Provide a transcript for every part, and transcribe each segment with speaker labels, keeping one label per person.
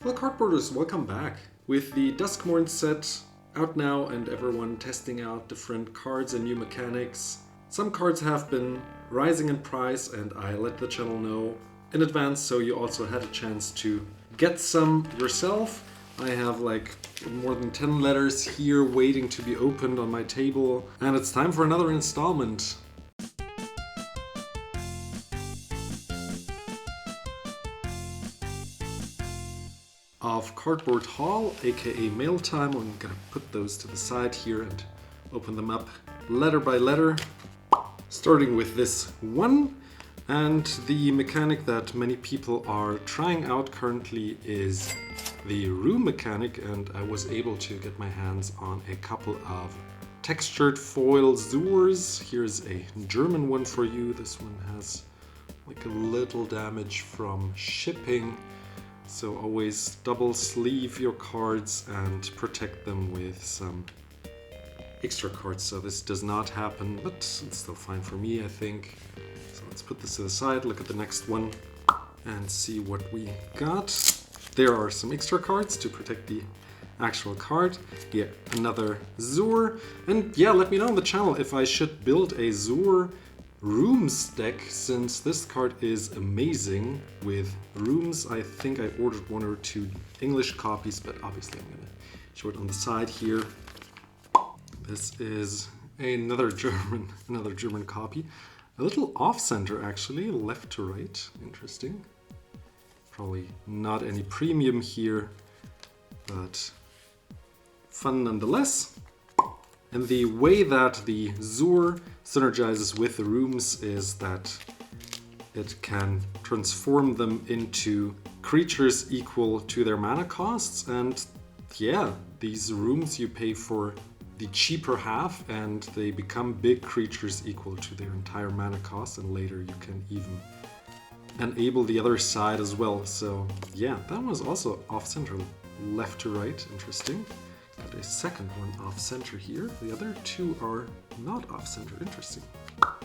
Speaker 1: Well, cardboarders, welcome back. With the Duskmourn set out now and everyone testing out different cards and new mechanics, some cards have been rising in price and I let the channel know in advance so you also had a chance to get some yourself. I have like more than 10 letters here waiting to be opened on my table, and it's time for another installment. Of Cardboard Haul, aka Mail Time. I'm gonna put those to the side here and open them up letter by letter, starting with this one. And the mechanic that many people are trying out currently is the room mechanic, and I was able to get my hands on a couple of textured foil Zurs. Here's a German one for you. This one has like a little damage from shipping. So always double sleeve your cards and protect them with some extra cards. So this does not happen, but it's still fine for me, I think. So let's put this to the side, look at the next one and see what we got. There are some extra cards to protect the actual card. Yeah, another Zur. And yeah, let me know on the channel if I should build a Zur Rooms deck, since this card is amazing with rooms. I think I ordered 1 or 2 English copies, but obviously I'm gonna show it on the side here. This is another German copy. A little off-center actually, left to right. Interesting. Probably not any premium here, but fun nonetheless. And the way that the Zur synergizes with the rooms is that it can transform them into creatures equal to their mana costs. And yeah, these rooms you pay for the cheaper half and they become big creatures equal to their entire mana cost, and later you can even enable the other side as well. So yeah, that was also off-center, left to right. Interesting. Got a second one off-center here. The other 2 are not off-center. Interesting.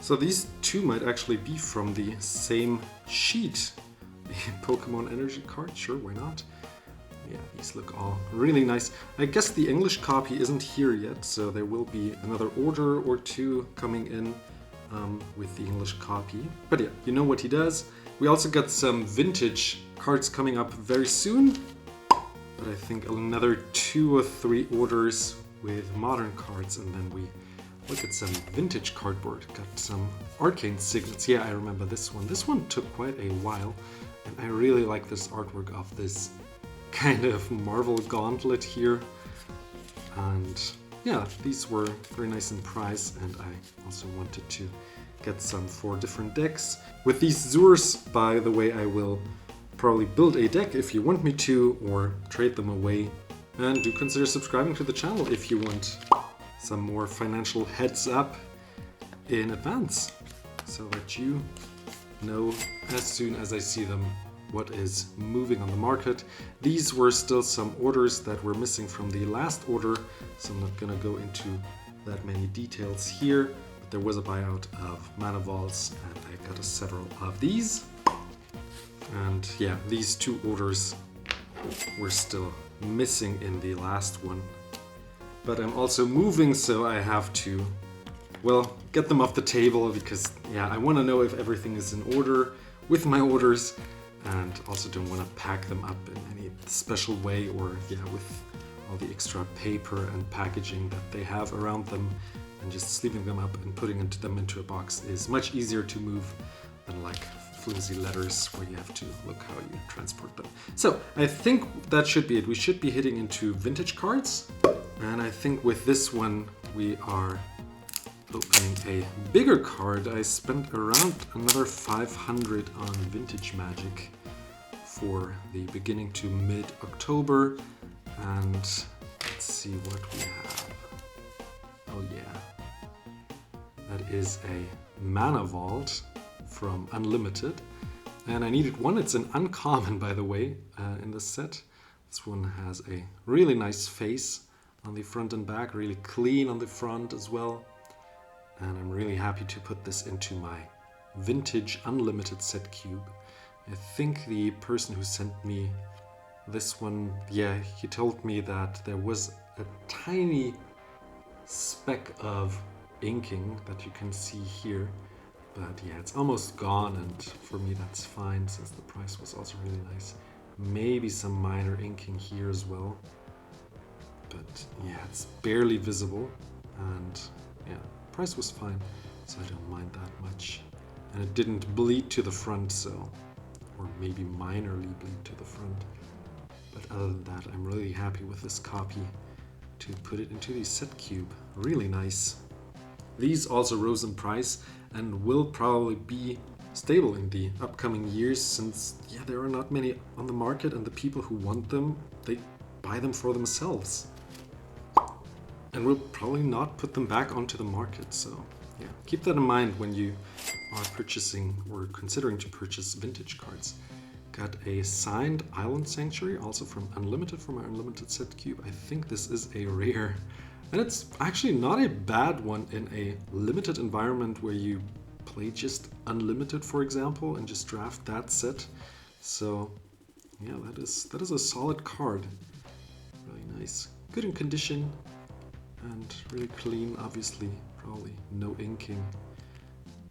Speaker 1: So these 2 might actually be from the same sheet. A Pokemon Energy card, sure, why not? Yeah, these look all really nice. I guess the English copy isn't here yet, so there will be another order or 2 coming in with the English copy. But yeah, you know what he does. We also got some vintage cards coming up very soon. But I think another 2 or 3 orders with modern cards, and then we look at some vintage cardboard. Got some arcane signets. Yeah, I remember this one. This one took quite a while, and I really like this artwork of this kind of Marvel gauntlet here. And yeah, these were very nice in price, and I also wanted to get some for different decks. With these Zurs, by the way, I will probably build a deck if you want me to, or trade them away. And do consider subscribing to the channel if you want some more financial heads up in advance, so that you know as soon as I see them what is moving on the market. These were still some orders that were missing from the last order, so I'm not gonna go into that many details here, but there was a buyout of Mana Vaults and I got several of these. And yeah, these 2 orders were still missing in the last one. But I'm also moving, so I have to, well, get them off the table, because yeah, I want to know if everything is in order with my orders, and also don't want to pack them up in any special way, or yeah, with all the extra paper and packaging that they have around them, and just sleeving them up and putting them into a box is much easier to move than like flimsy letters where you have to look how you transport them. So I think that should be it. We should be hitting into vintage cards, and I think with this one we are opening a bigger card. I spent around another 500 on vintage magic for the beginning to mid-October, and let's see what we have. Oh yeah, that is a Mana Vault from Unlimited, and I needed one. It's an uncommon, by the way, in this set. This one has a really nice face on the front and back, really clean on the front as well, and I'm really happy to put this into my vintage Unlimited set cube. I think the person who sent me This one, yeah, he told me that there was a tiny speck of inking that you can see here. But yeah, it's almost gone, and for me that's fine since the price was also really nice. Maybe some minor inking here as well. But yeah, it's barely visible, and yeah, price was fine, so I don't mind that much. And it didn't bleed to the front, so, or maybe minorly bleed to the front. But other than that, I'm really happy with this copy to put it into the set cube. Really nice. These also rose in price and will probably be stable in the upcoming years, since yeah, there are not many on the market, and the people who want them, they buy them for themselves. And we'll probably not put them back onto the market, so yeah, keep that in mind when you are purchasing or considering to purchase vintage cards. Got a signed Island Sanctuary, also from Unlimited, from our Unlimited set cube. I think this is a rare, and it's actually not a bad one in a limited environment where you play just Unlimited, for example, and just draft that set. So yeah, that is a solid card. Really nice, good in condition, and really clean. Obviously, probably no inking.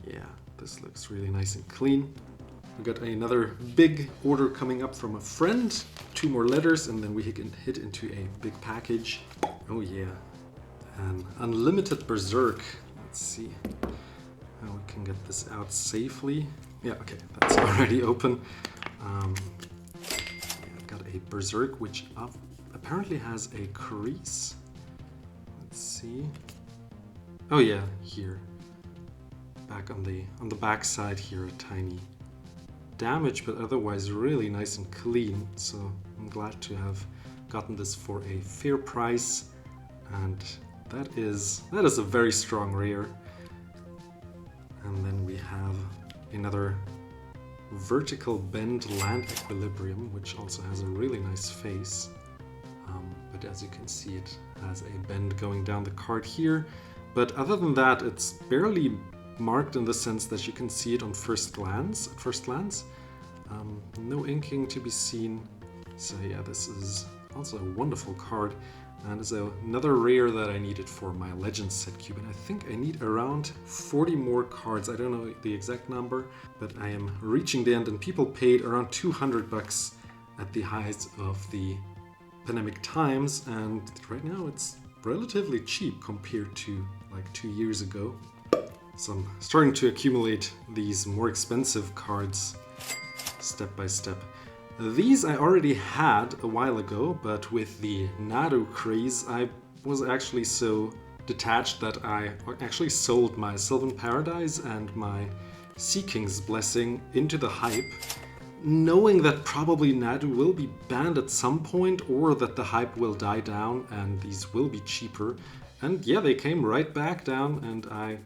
Speaker 1: Yeah, this looks really nice and clean. We got another big order coming up from a friend. 2 more letters, and then we can hit into a big package. Oh yeah, an Unlimited Berserk. Let's see how we can get this out safely. Yeah, okay, that's already open. Yeah, got a Berserk, which apparently has a crease. Let's see. Oh yeah, here. Back on the back side here, a tiny damage, but otherwise really nice and clean. So I'm glad to have gotten this for a fair price, and that is a very strong rare. And then we have another vertical bend land equilibrium, which also has a really nice face. But as you can see, it has a bend going down the card here. But other than that, it's barely marked in the sense that you can see it on first glance. No inking to be seen. So yeah, this is also a wonderful card, and is another rare that I needed for my Legends set cube. And I think I need around 40 more cards. I don't know the exact number, but I am reaching the end, and people paid around $200 at the height of the pandemic times, and right now it's relatively cheap compared to like 2 years ago. So I'm starting to accumulate these more expensive cards step by step. These I already had a while ago, but with the Nadu craze, I was actually so detached that I actually sold my Sylvan Paradise and my Sea King's Blessing into the hype, knowing that probably Nadu will be banned at some point, or that the hype will die down and these will be cheaper. And yeah, they came right back down, and I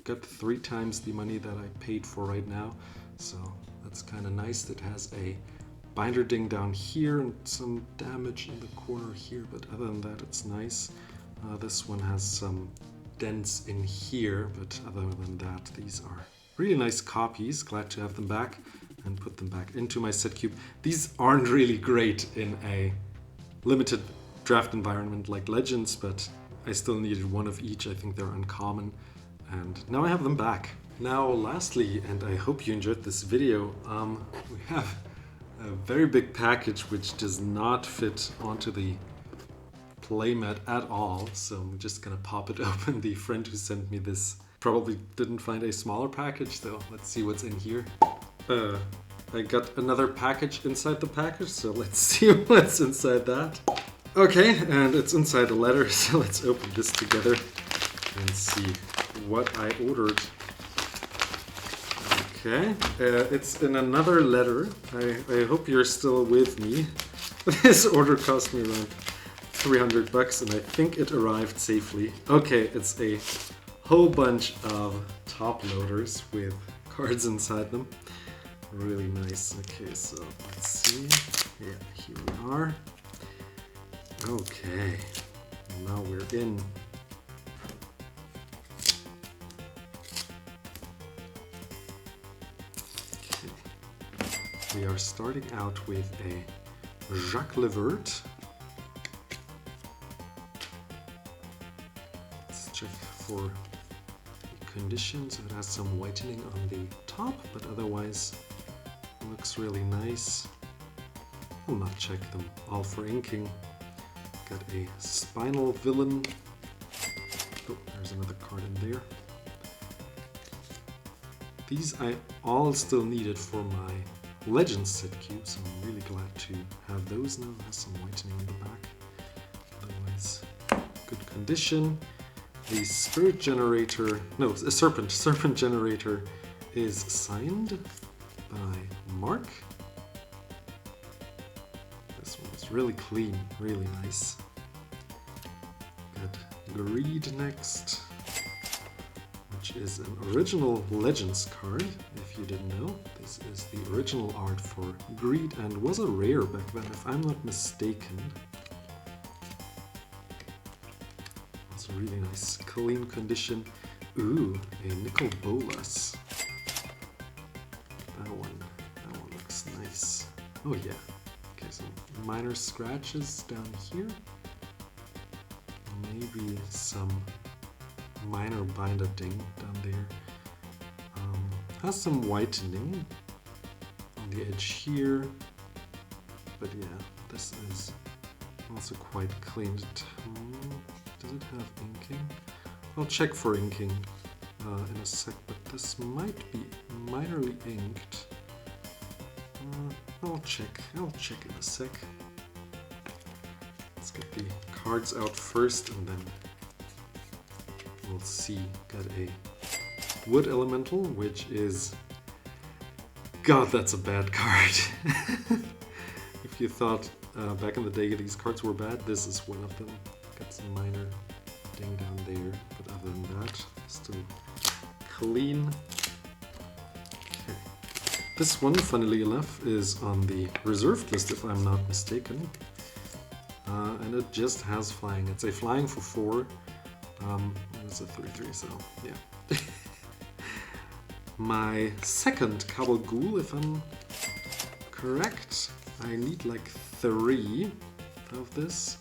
Speaker 1: got 3 times the money that I paid for right now. So that's kind of nice. It has a binder ding down here and some damage in the corner here, but other than that, it's nice. This one has some dents in here, but other than that, these are really nice copies. Glad to have them back and put them back into my set cube. These aren't really great in a limited draft environment like Legends, but I still needed 1 of each. I think they're uncommon, and now I have them back. Now lastly, and I hope you enjoyed this video, we have a very big package which does not fit onto the playmat at all, so I'm just gonna pop it open. The friend who sent me this probably didn't find a smaller package, so let's see what's in here. I got another package inside the package, so let's see what's inside that. Okay, and it's inside a letter, so let's open this together and see what I ordered. Okay, it's in another letter. I hope you're still with me. This order cost me around $300, and I think it arrived safely. Okay, it's a whole bunch of top loaders with cards inside them. Really nice. Okay, so let's see. Yeah, here we are. Okay, now we're in. We are starting out with a Jacques Levert. Let's check for conditions. It has some whitening on the top, but otherwise it looks really nice. I'll not check them all for inking. Got a Spinal Villain. Oh, there's another card in there. These I all still needed for my Legends set cubes. I'm really glad to have those now. It has some whitening in the back. Otherwise, good condition. The Spirit Generator, no, a Serpent Generator is signed by Mark. This one is really clean, really nice. Got Greed next, which is an original Legends card, if you didn't know. This is the original art for Greed and was a rare back then, if I'm not mistaken. It's a really nice, clean condition. Ooh, a Nicol Bolas. That one looks nice. Oh yeah. Okay, some minor scratches down here. Maybe some minor binder ding down there. Has some whitening on the edge here, but yeah, this is also quite clean. Does it have inking? I'll check for inking in a sec, but this might be minorly inked. I'll check in a sec. Let's get the cards out first and then we'll see. Got a Wood Elemental, which is... God, that's a bad card. If you thought back in the day these cards were bad, this is one of them. Got some minor ding down there, but other than that, still clean. Okay. This one, funnily enough, is on the reserved list if I'm not mistaken. And it just has flying. It's a flying for 4. It's a 3/3, so yeah. My second Cabal Ghoul, if I'm correct. I need like 3 of this.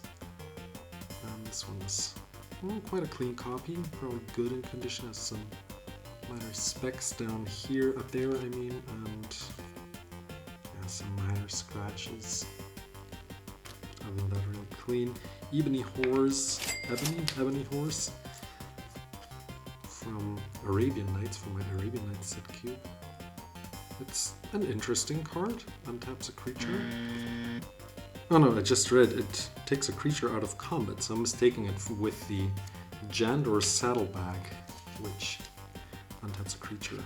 Speaker 1: And this one is quite a clean copy, probably good in condition. Has some minor specks down here, up there I mean, and yeah, some minor scratches. Other than that, really clean. Ebony Horse from Arabian Nights, from my Arabian Nights set cube. It's an interesting card. Untaps a creature. Oh no, I just read it takes a creature out of combat, so I'm mistaking it with the Jandor Saddlebag, which untaps a creature.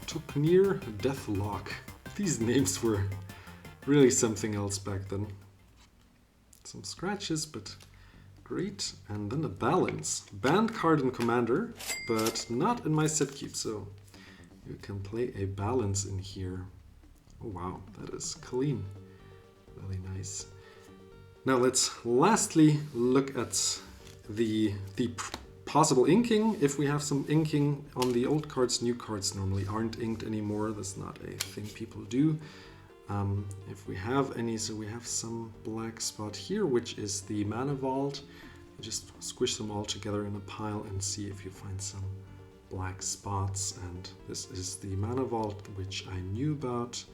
Speaker 1: Tupnir Deathlock. These names were really something else back then. Some scratches, but great. And then a Balance. Banned card in Commander, but not in my set cube, so you can play a Balance in here. Oh wow, that is clean. Really nice. Now let's lastly look at the possible inking. If we have some inking on the old cards, new cards normally aren't inked anymore. That's not a thing people do. If we have any, so we have some black spot here, which is the Mana Vault. You just squish them all together in a pile and see if you find some black spots. And this is the Mana Vault, which I knew about.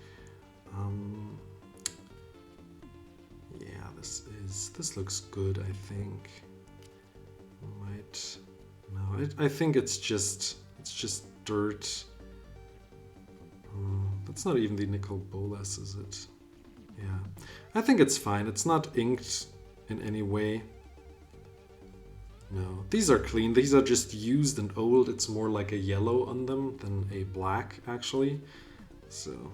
Speaker 1: Yeah, this looks good, I think. No, I think it's just dirt. That's not even the Nicol Bolas, is it? Yeah, I think it's fine. It's not inked in any way. No, these are clean. These are just used and old. It's more like a yellow on them than a black, actually. So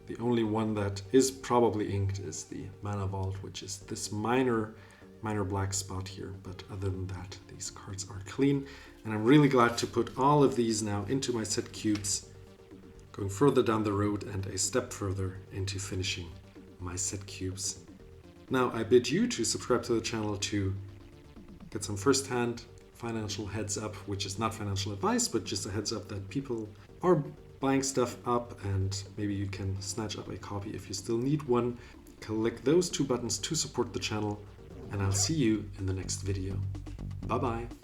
Speaker 1: the only one that is probably inked is the Mana Vault, which is this minor black spot here. But other than that, these cards are clean. And I'm really glad to put all of these now into my set cubes, going further down the road and a step further into finishing my set cubes. Now I bid you to subscribe to the channel to get some first-hand financial heads up, which is not financial advice, but just a heads up that people are buying stuff up, and maybe you can snatch up a copy if you still need one. Click those 2 buttons to support the channel, and I'll see you in the next video. Bye bye.